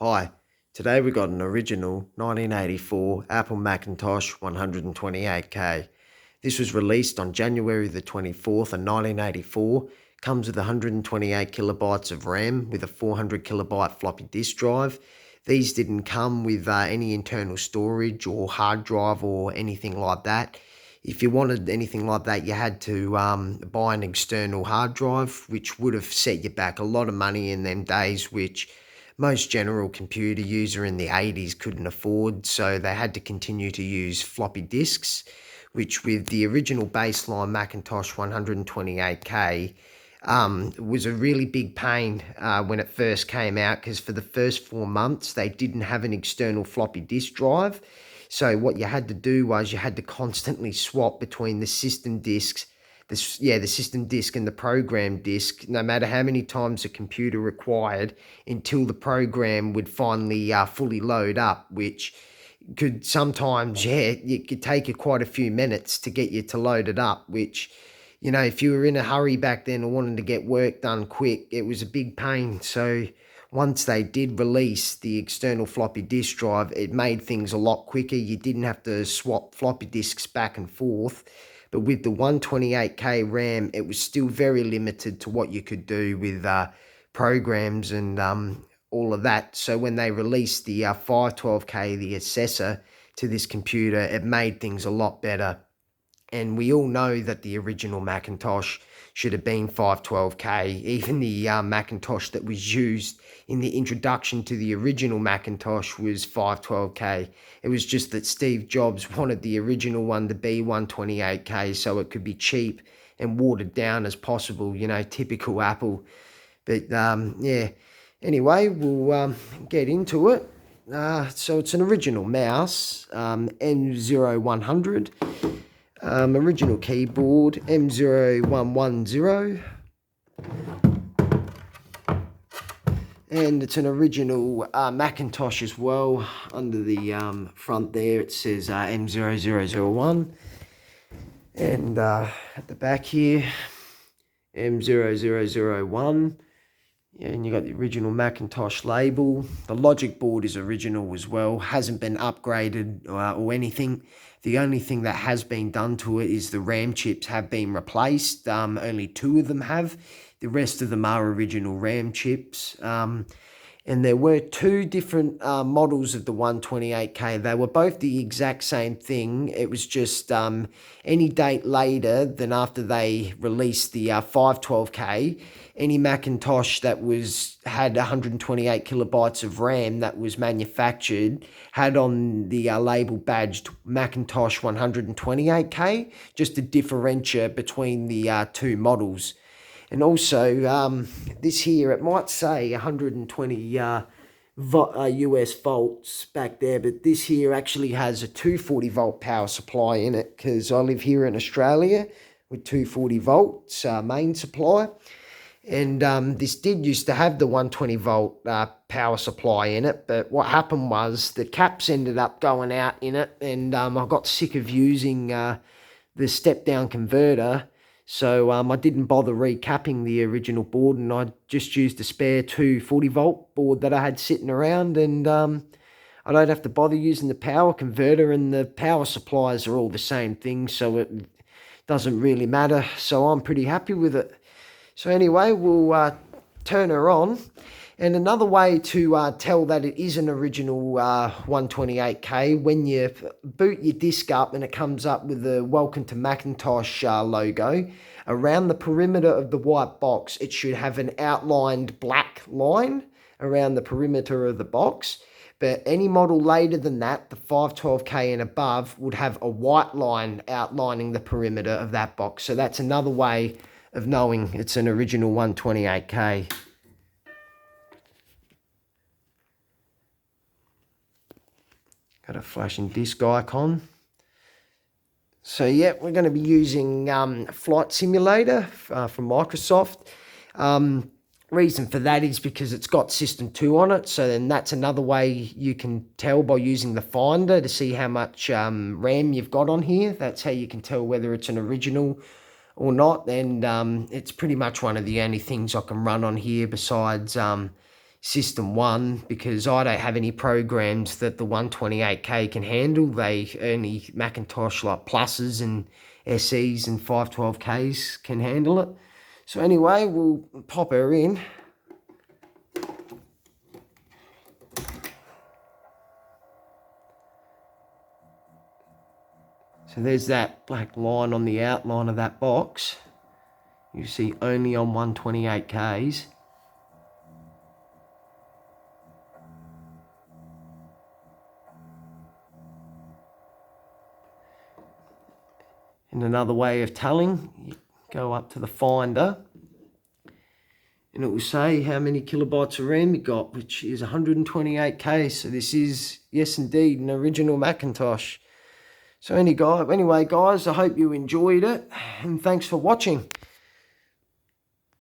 Hi, today we got an original 1984 Apple Macintosh 128K. This was released on January the 24th of 1984, comes with 128 kilobytes of RAM with a 400 kilobyte floppy disk drive. These didn't come with any internal storage or hard drive or anything like that. If you wanted anything like that, you had to buy an external hard drive, which would have set you back a lot of money in them days, which most general computer user in the 80s couldn't afford, so they had to continue to use floppy disks, which with the original baseline Macintosh 128K was a really big pain when it first came out, because for the first 4 months they didn't have an external floppy disk drive. So what you had to do was you had to constantly swap between the system disks, the system disk and the program disk, no matter how many times the computer required, until the program would finally fully load up, which could sometimes, it could take you quite a few minutes to get you to load it up, which, if you were in a hurry back then or wanted to get work done quick, it was a big pain. So once they did release the external floppy disk drive, it made things a lot quicker. You didn't have to swap floppy disks back and forth. But with the 128K RAM, it was still very limited to what you could do with programs and all of that. So when they released the 512K, the accessor to this computer, it made things a lot better. And we all know that the original Macintosh should have been 512K. Even the Macintosh that was used in the introduction to the original Macintosh was 512K. It was just that Steve Jobs wanted the original one to be 128K so it could be cheap and watered down as possible, typical Apple. But anyway, we'll get into it. So it's an original mouse, M0100. Original keyboard, M0110. And it's an original Macintosh as well. Under the front there, it says M0001. And at the back here, M0001. And you got the original Macintosh label. The logic board is original as well, hasn't been upgraded or anything. The only thing that has been done to it is the RAM chips have been replaced. Only 2 of them have. The rest of them are original RAM chips. And there were 2 different models of the 128K. They were both the exact same thing. It was just any date later than after they released the 512K, any Macintosh that had 128 kilobytes of RAM that was manufactured had on the label badged Macintosh 128K, just to differentiate between the 2 models. And also, this here, it might say 120 US volts back there, but this here actually has a 240 volt power supply in it, because I live here in Australia with 240 volts main supply. And this did used to have the 120 volt power supply in it, but what happened was the caps ended up going out in it, and I got sick of using the step-down converter. So I didn't bother recapping the original board, and I just used a spare 240 volt board that I had sitting around, and I don't have to bother using the power converter, and the power supplies are all the same thing, so it doesn't really matter. So I'm pretty happy with it. So anyway, we'll turn her on. And another way to tell that it is an original 128K, when you boot your disk up and it comes up with the Welcome to Macintosh logo, around the perimeter of the white box, it should have an outlined black line around the perimeter of the box. But any model later than that, the 512K and above, would have a white line outlining the perimeter of that box. So that's another way of knowing it's an original 128K. Got a flashing disk icon. So yeah, we're going to be using Flight Simulator from Microsoft. Reason for that is because it's got System 2 on it, so then that's another way you can tell by using the Finder to see how much RAM you've got on here. That's how you can tell whether it's an original or not, and it's pretty much one of the only things I can run on here besides System 1 because I don't have any programs that the 128K can handle. They only Macintosh like Pluses and SEs and 512Ks can handle it. So anyway, we'll pop her in. So there's that black line on the outline of that box. You see only on 128Ks. And another way of telling, you go up to the finder and it will say how many kilobytes of RAM you got, which is 128K. So this is, yes indeed, an original Macintosh. So anyway guys, I hope you enjoyed it and thanks for watching.